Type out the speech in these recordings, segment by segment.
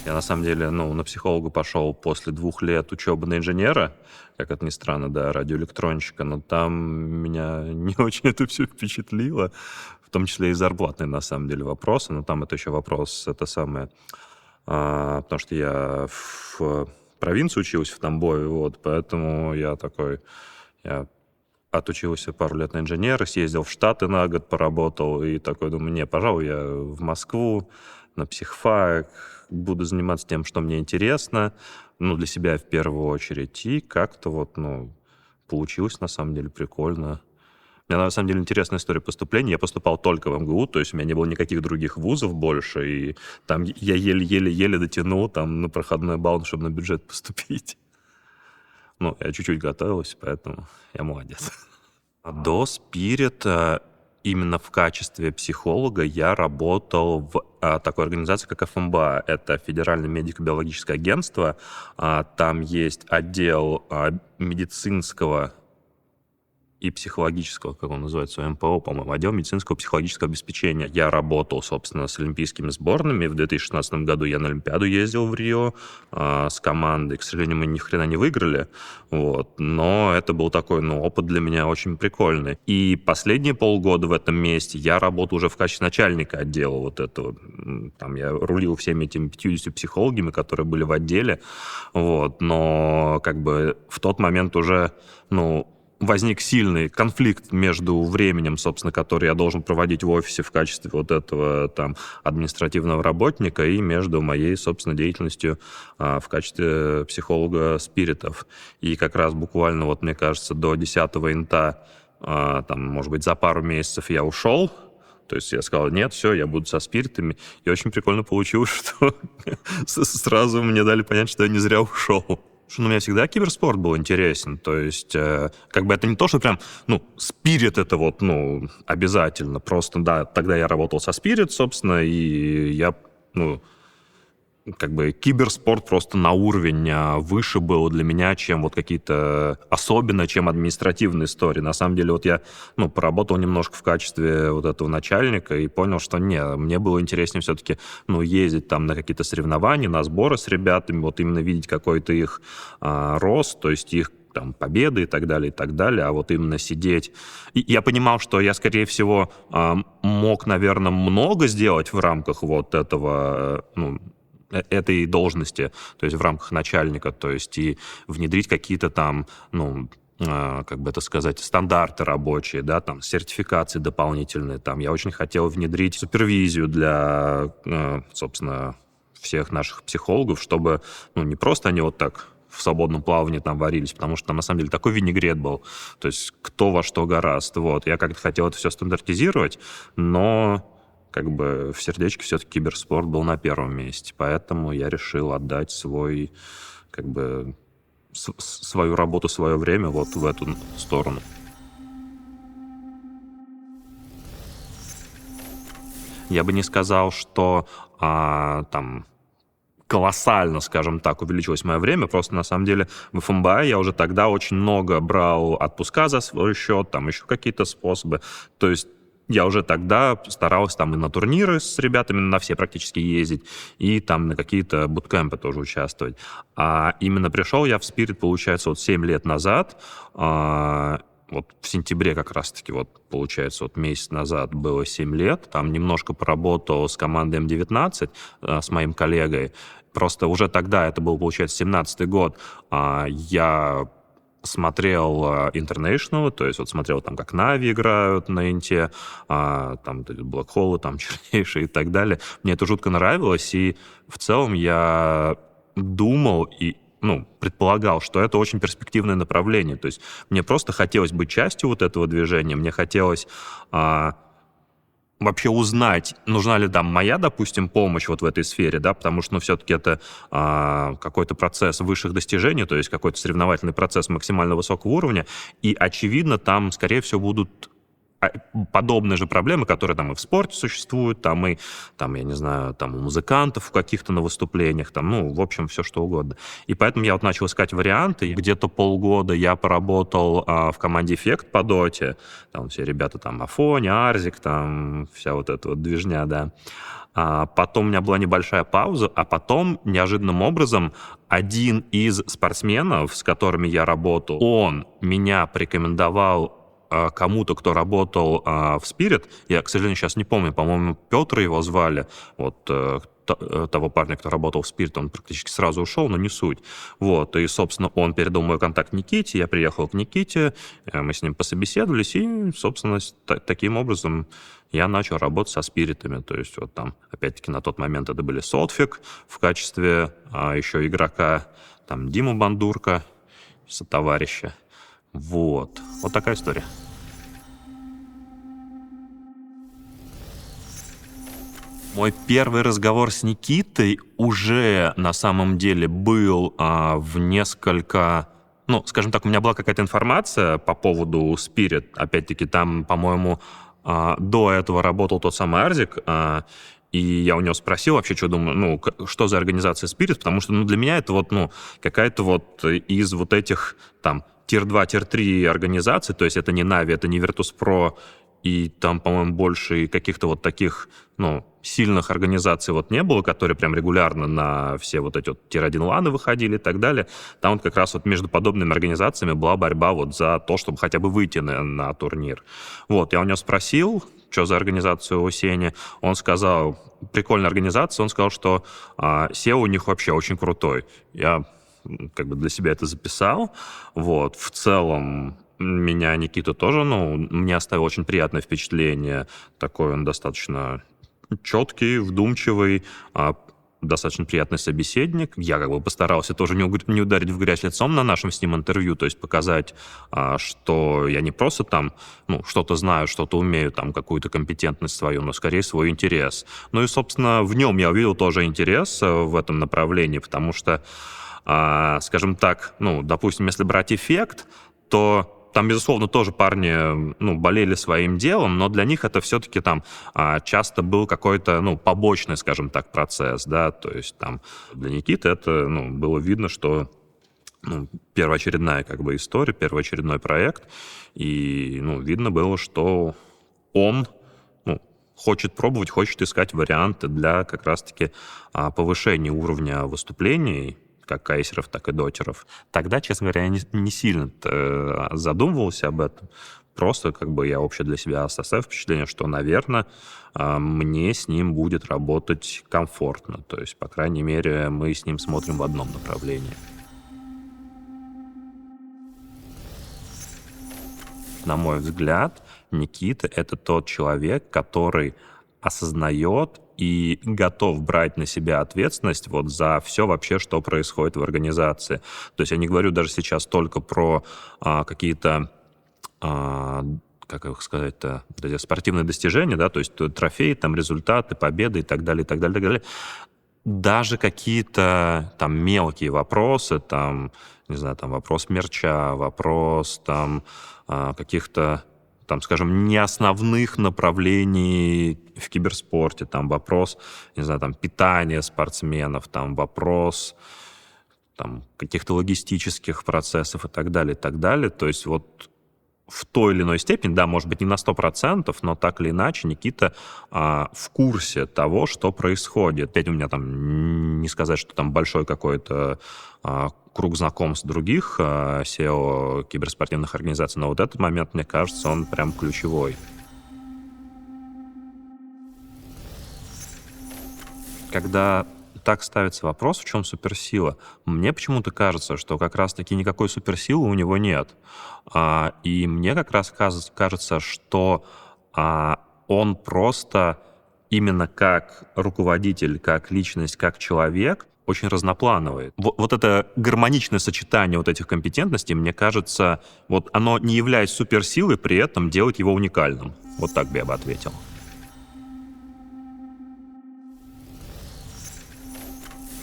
Я на самом деле, на психолога пошел после 2 лет учебы на инженера, как это ни странно, да, радиоэлектронщика, но там меня не очень это все впечатлило, в том числе и зарплатные, на самом деле, вопросы, но там это еще вопрос, это самое, потому что я в провинции учился, в Тамбове, вот, поэтому я отучился пару лет на инженера, съездил в Штаты на год, поработал, и такой думаю, не, пожалуй, я в Москву, на психфак, буду заниматься тем, что мне интересно, для себя в первую очередь, и как-то получилось, на самом деле, прикольно. У меня, на самом деле, интересная история поступления. Я поступал только в МГУ, то есть у меня не было никаких других вузов больше, и там я еле-еле-еле дотянул там на проходной балл, чтобы на бюджет поступить. Я чуть-чуть готовился, поэтому я молодец. До Спирита именно в качестве психолога я работал в такой организации, как ФМБА. Это Федеральное медико-биологическое агентство. Там есть отдел медицинского и психологического, как он называется, МПО, по-моему, отдел медицинского психологического обеспечения. Я работал, собственно, с олимпийскими сборными. В 2016 году я на Олимпиаду ездил в Рио с командой. К сожалению, мы ни хрена не выиграли, но это был такой, опыт для меня очень прикольный. И последние полгода в этом месте я работал уже в качестве начальника отдела вот этого. Там я рулил всеми этими 50 психологами, которые были в отделе, но в тот момент уже, возник сильный конфликт между временем, собственно, который я должен проводить в офисе в качестве вот этого там административного работника и между моей, собственно, деятельностью в качестве психолога спиритов. И как раз буквально, мне кажется, до 10-го инта, может быть, за пару месяцев я ушел. То есть я сказал, нет, все, я буду со спиритами. И очень прикольно получилось, что сразу мне дали понять, что я не зря ушел. У меня всегда киберспорт был интересен, то есть это не то, что прям, спирит это обязательно, просто, да, тогда я работал со спирит, собственно, и я, киберспорт просто на уровень выше был для меня, чем какие-то, особенно, чем административные истории. На самом деле, я, поработал немножко в качестве этого начальника и понял, что мне было интереснее все-таки, ездить там на какие-то соревнования, на сборы с ребятами, именно видеть какой-то их рост, то есть их там победы и так далее, а именно сидеть. И я понимал, что я, скорее всего, мог, наверное, много сделать в рамках этого, этой должности, то есть в рамках начальника, то есть и внедрить какие-то там, стандарты рабочие, да, там, сертификации дополнительные, там, я очень хотел внедрить супервизию для, собственно, всех наших психологов, чтобы, не просто они так в свободном плавании там варились, потому что там, на самом деле, такой винегрет был, то есть кто во что гораст, я как-то хотел это все стандартизировать, но в сердечке все-таки киберспорт был на первом месте. Поэтому я решил отдать свою работу, свое время в эту сторону. Я бы не сказал, что колоссально, скажем так, увеличилось мое время. Просто, на самом деле, в ФМБА я уже тогда очень много брал отпуска за свой счет, там еще какие-то способы. То есть я уже тогда старался там и на турниры с ребятами, на все практически ездить, и там на какие-то буткемпы тоже участвовать. А именно пришел я в Спирит, получается, 7 лет назад, в сентябре как раз-таки, получается, месяц назад было 7 лет, там немножко поработал с командой М19, с моим коллегой, просто уже тогда, это был, получается, 17-й год, я смотрел International, то есть смотрел там, как Нави играют на Инте, там Блэкхолы, там чернейшие и так далее. Мне это жутко нравилось, и в целом я думал и предполагал, что это очень перспективное направление. То есть мне просто хотелось быть частью этого движения, мне хотелось вообще узнать, нужна ли там моя, допустим, помощь в этой сфере, да, потому что, все-таки это какой-то процесс высших достижений, то есть какой-то соревновательный процесс максимально высокого уровня, и, очевидно, там, скорее всего, будут подобные же проблемы, которые там и в спорте существуют, там и, там, я не знаю, там у музыкантов каких-то на выступлениях, там, ну, в общем, все что угодно. И поэтому я вот начал искать варианты. Где-то полгода я поработал в команде «Эффект» по доте. Там все ребята, там, Афоня, Арзик, там, вся вот эта вот движня, да. Потом у меня была небольшая пауза, а потом неожиданным образом один из спортсменов, с которыми я работал, он меня порекомендовал кому-то, кто работал в Spirit. Я, к сожалению, сейчас не помню, по-моему, Петр его звали, вот того парня, кто работал в Spirit, он практически сразу ушел, но не суть. Вот, и, собственно, он передал мой контакт Никите, я приехал к Никите, мы с ним пособеседовались, и, собственно, таким образом я начал работать со спиритами. То есть вот там, опять-таки, на тот момент это были Сотфик в качестве еще игрока, там Дима Бандурка, сотоварища. Вот. Вот такая история. Мой первый разговор с Никитой уже на самом деле был в несколько... Ну, скажем так, у меня была какая-то информация по поводу Spirit. Опять-таки, там, по-моему, до этого работал тот самый Арзик, и я у него спросил вообще, что думаю, ну, что за организация Spirit, потому что, ну, для меня это вот, ну, какая-то вот из вот этих, там, тир-2, тир-3 организаций, то есть это не Na'Vi, это не Virtus.pro, и там, по-моему, больше каких-то вот таких, ну, сильных организаций вот не было, которые прям регулярно на все вот эти вот тир-1 ланы выходили и так далее. Там вот как раз вот между подобными организациями была борьба вот за то, чтобы хотя бы выйти на турнир. Вот, я у него спросил, что за организацию у Сени. Он сказал, прикольная организация, он сказал, что SEO у них вообще очень крутой. Я как бы для себя это записал. Вот, в целом меня Никита тоже, ну, мне оставил очень приятное впечатление. Такой он достаточно четкий, вдумчивый, достаточно приятный собеседник. Я как бы постарался тоже не ударить в грязь лицом на нашем с ним интервью, то есть показать, что я не просто там, ну, что-то знаю, что-то умею, там, какую-то компетентность свою, но скорее свой интерес. Ну и, собственно, в нем я увидел тоже интерес в этом направлении, потому что, скажем так, ну, допустим, если брать «Эффект», то там, безусловно, тоже парни, ну, болели своим делом, но для них это все-таки там часто был какой-то, ну, побочный, скажем так, процесс, да, то есть там для Никиты это, ну, было видно, что, ну, первоочередная как бы история, первоочередной проект, и, ну, видно было, что он, ну, хочет пробовать, хочет искать варианты для как раз-таки повышения уровня выступлений, как кайсеров, так и дотеров. Тогда, честно говоря, я не сильно задумывался об этом. Просто как бы я вообще для себя составил впечатление, что, наверное, мне с ним будет работать комфортно. То есть, по крайней мере, мы с ним смотрим в одном направлении. На мой взгляд, Никита — это тот человек, который осознает и готов брать на себя ответственность вот за все вообще, что происходит в организации. То есть я не говорю даже сейчас только про какие-то, как их сказать-то, вот эти спортивные достижения, да, то есть трофеи, там, результаты, победы и так далее, и так далее, и так далее. Даже какие-то там мелкие вопросы, там, не знаю, там вопрос мерча, вопрос там каких-то, там, скажем, не основных направлений в киберспорте, там вопрос, не знаю, там питания спортсменов, там вопрос там каких-то логистических процессов и так далее, и так далее. То есть вот в той или иной степени, да, может быть, не на 100%, но так или иначе Никита в курсе того, что происходит. Опять у меня там, не сказать, что там большой какой-то круг знакомств других SEO киберспортивных организаций, но вот этот момент, мне кажется, он прям ключевой. Когда так ставится вопрос, в чем суперсила, мне почему-то кажется, что как раз-таки никакой суперсилы у него нет. И мне как раз кажется, что он просто именно как руководитель, как личность, как человек очень разноплановый. Вот это гармоничное сочетание вот этих компетентностей, мне кажется, вот оно, не являясь суперсилой, при этом делает его уникальным. Вот так бы я бы ответил.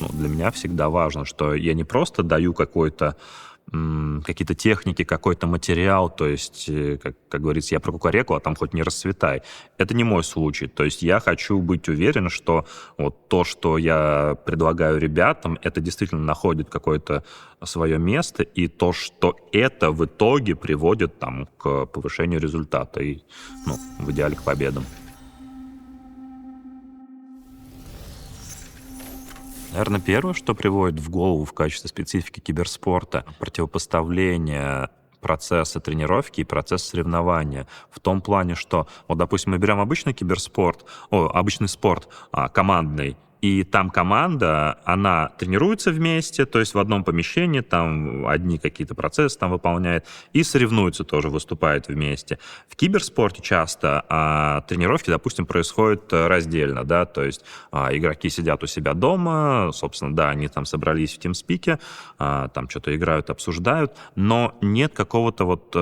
Ну, для меня всегда важно, что я не просто даю какой-то какие-то техники, какой-то материал, то есть, как говорится, я про кукареку, а там хоть не расцветай. Это не мой случай. То есть я хочу быть уверен, что вот то, что я предлагаю ребятам, это действительно находит какое-то свое место, и то, что это в итоге приводит там, к повышению результата и, ну, в идеале, к победам. Наверное, первое, что приводит в голову в качестве специфики киберспорта, противопоставление процесса тренировки и процесса соревнования. В том плане, что, вот, допустим, мы берем обычный киберспорт, обычный спорт, командный, и там команда, она тренируется вместе, то есть в одном помещении, там одни какие-то процессы там выполняет, и соревнуется тоже, выступает вместе. В киберспорте часто тренировки, допустим, происходят раздельно, да, то есть игроки сидят у себя дома, собственно, да, они там собрались в TeamSpeak, там что-то играют, обсуждают, но нет какого-то вот,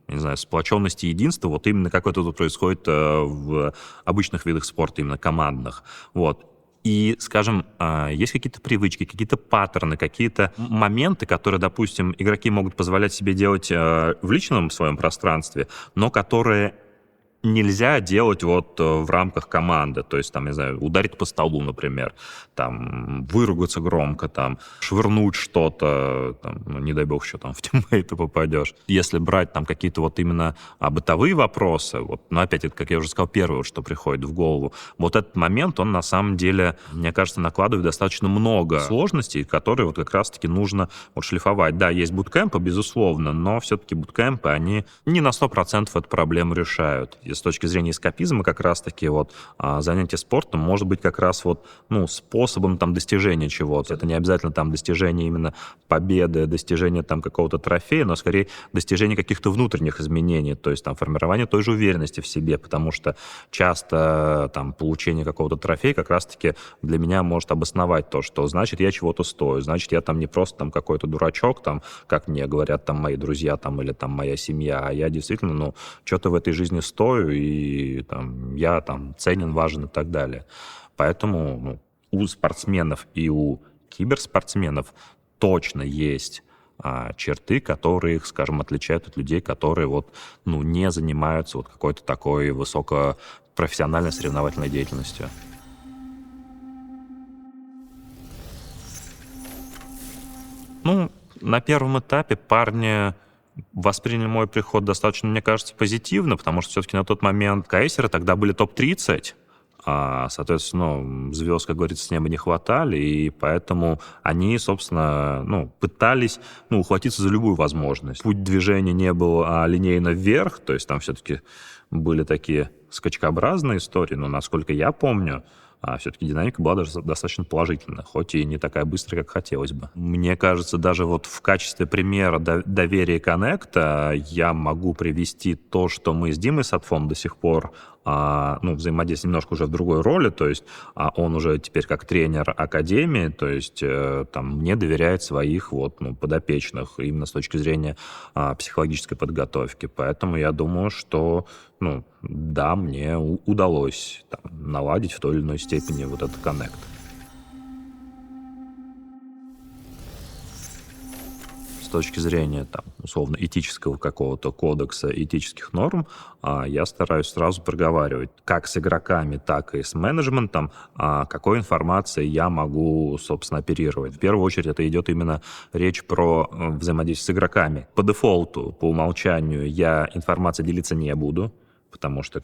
не знаю, сплоченности, единства, вот именно как это тут происходит в обычных видах спорта, именно командных. Вот. И, скажем, есть какие-то привычки, какие-то паттерны, какие-то моменты, которые, допустим, игроки могут позволять себе делать в личном своем пространстве, но которые нельзя делать вот в рамках команды. То есть, там, не знаю, ударить по столу, например, там, выругаться громко, там, швырнуть что-то, там, не дай бог, еще там в тиммейта попадешь. Если брать там какие-то вот именно бытовые вопросы, вот, но опять, это, как я уже сказал, первое, вот, что приходит в голову, вот этот момент, он на самом деле, мне кажется, накладывает достаточно много сложностей, которые вот как раз-таки нужно вот шлифовать. Да, есть буткемпы, безусловно, но все-таки буткемпы, они не на 100% эту проблему решают. И с точки зрения эскапизма как раз-таки вот занятие спортом может быть как раз вот, способом там достижения чего-то. Это не обязательно там достижение именно победы, достижение там какого-то трофея, но скорее достижение каких-то внутренних изменений, то есть там формирование той же уверенности в себе, потому что часто там получение какого-то трофея как раз-таки для меня может обосновать то, что значит я чего-то стою, значит я там не просто там какой-то дурачок, там, как мне говорят там мои друзья там или там моя семья, а я действительно, что-то в этой жизни стою, и там, я там ценен, важен и так далее. Поэтому у спортсменов и у киберспортсменов точно есть черты, которые их, скажем, отличают от людей, которые вот, не занимаются вот какой-то такой высокопрофессиональной соревновательной деятельностью. На первом этапе парни восприняли мой приход достаточно, мне кажется, позитивно, потому что все-таки на тот момент кейсеры тогда были топ-30, соответственно, звезд, как говорится, с неба не хватали, и поэтому они, собственно, пытались, ухватиться за любую возможность. Путь движения не был линейно вверх, то есть там все-таки были такие скачкообразные истории, но, насколько я помню, все-таки динамика была даже достаточно положительная, хоть и не такая быстрая, как хотелось бы. Мне кажется, даже вот в качестве примера доверия коннекта я могу привести то, что мы с Димой Сатфом до сих пор взаимодействуем немножко уже в другой роли, то есть он уже теперь как тренер академии, то есть там мне доверяет своих подопечных именно с точки зрения психологической подготовки. Поэтому я думаю, что да, мне удалось там наладить в той или иной степени вот этот коннект. С точки зрения, там, условно, этического какого-то кодекса, этических норм, я стараюсь сразу проговаривать как с игроками, так и с менеджментом, какой информацией я могу, собственно, оперировать. В первую очередь это идет именно речь про взаимодействие с игроками. По дефолту, по умолчанию я информацией делиться не буду, потому что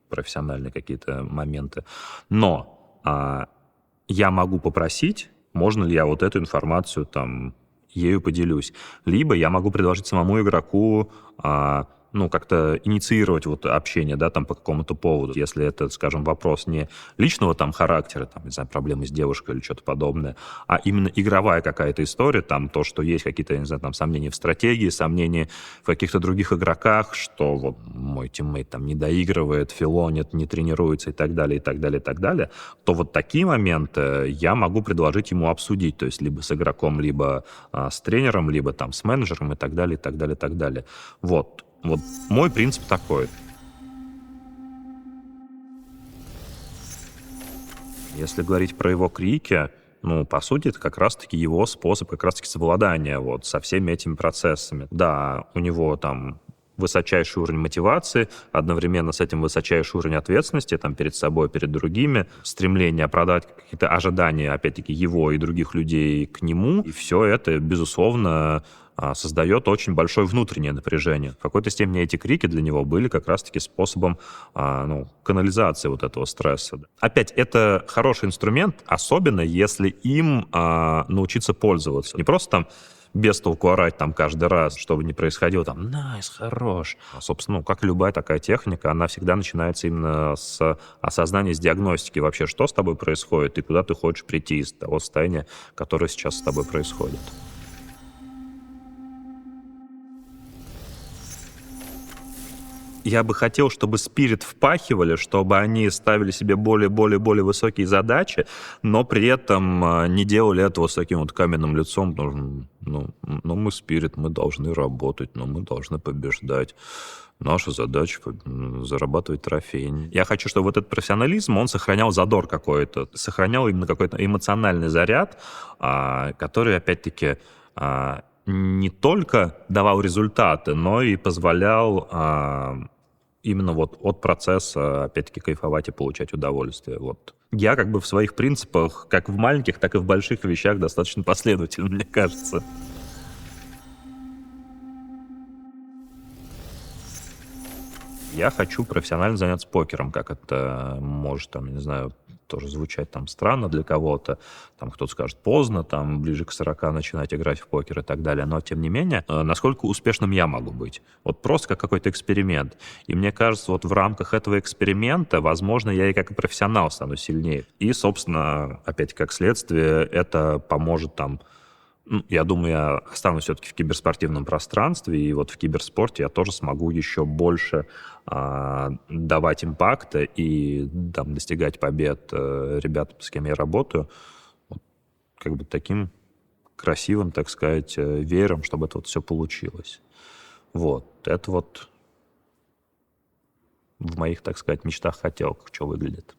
профессиональные какие-то моменты. Но я могу попросить, можно ли я вот эту информацию там ею поделюсь. Либо я могу предложить самому игроку как-то инициировать вот общение, да, там по какому-то поводу. Если это, скажем, вопрос не личного там характера, там, не знаю, проблемы с девушкой или что-то подобное, а именно игровая какая-то история, там то, что есть какие-то, не знаю, там сомнения в стратегии, сомнения в каких-то других игроках, что вот мой тиммейт там не доигрывает, филонит, не тренируется и так далее, и так далее, и так далее, то вот такие моменты я могу предложить ему обсудить, то есть либо с игроком, либо с тренером, либо там с менеджером и так далее, и так далее, и так далее. Вот мой принцип такой. Если говорить про его крики, ну, по сути, это как раз-таки его способ как раз-таки совладания вот со всеми этими процессами. Да, у него там высочайший уровень мотивации, одновременно с этим высочайший уровень ответственности там, перед собой, перед другими, стремление оправдать какие-то ожидания, опять-таки, его и других людей к нему. И все это, безусловно, создает очень большое внутреннее напряжение. В какой-то степени эти крики для него были как раз-таки способом канализации вот этого стресса. Опять, это хороший инструмент, особенно если им научиться пользоваться. Не просто там без толку орать там каждый раз, что бы ни происходило, там, найс, хорош. Собственно, ну, как и любая такая техника, она всегда начинается именно с осознания, с диагностики вообще, что с тобой происходит и куда ты хочешь прийти из того состояния, которое сейчас с тобой происходит. Я бы хотел, чтобы Spirit впахивали, чтобы они ставили себе более высокие задачи, но при этом не делали этого с таким вот каменным лицом, потому что, ну, мы Spirit, мы должны работать, но мы должны побеждать. Наша задача зарабатывать трофеи. Я хочу, чтобы вот этот профессионализм, он сохранял задор какой-то, сохранял именно какой-то эмоциональный заряд, который, опять-таки, не только давал результаты, но и позволял именно вот от процесса, опять-таки, кайфовать и получать удовольствие. Вот. Я как бы в своих принципах, как в маленьких, так и в больших вещах достаточно последователен, мне кажется. Я хочу профессионально заняться покером, как это может, там, не знаю, тоже звучать там странно для кого-то. Там кто-то скажет поздно, там ближе к 40 начинать играть в покер и так далее. Но, тем не менее, насколько успешным я могу быть? Вот просто как какой-то эксперимент. И мне кажется, вот в рамках этого эксперимента, возможно, я и как профессионал стану сильнее. И, собственно, опять как следствие, это поможет там. Я думаю, я останусь все-таки в киберспортивном пространстве, и вот в киберспорте я тоже смогу еще больше давать импакта и там, достигать побед ребятам, с кем я работаю, вот, как бы таким красивым, так сказать, веером, чтобы это вот все получилось. Вот, это вот в моих, так сказать, мечтах, хотелках, что выглядит.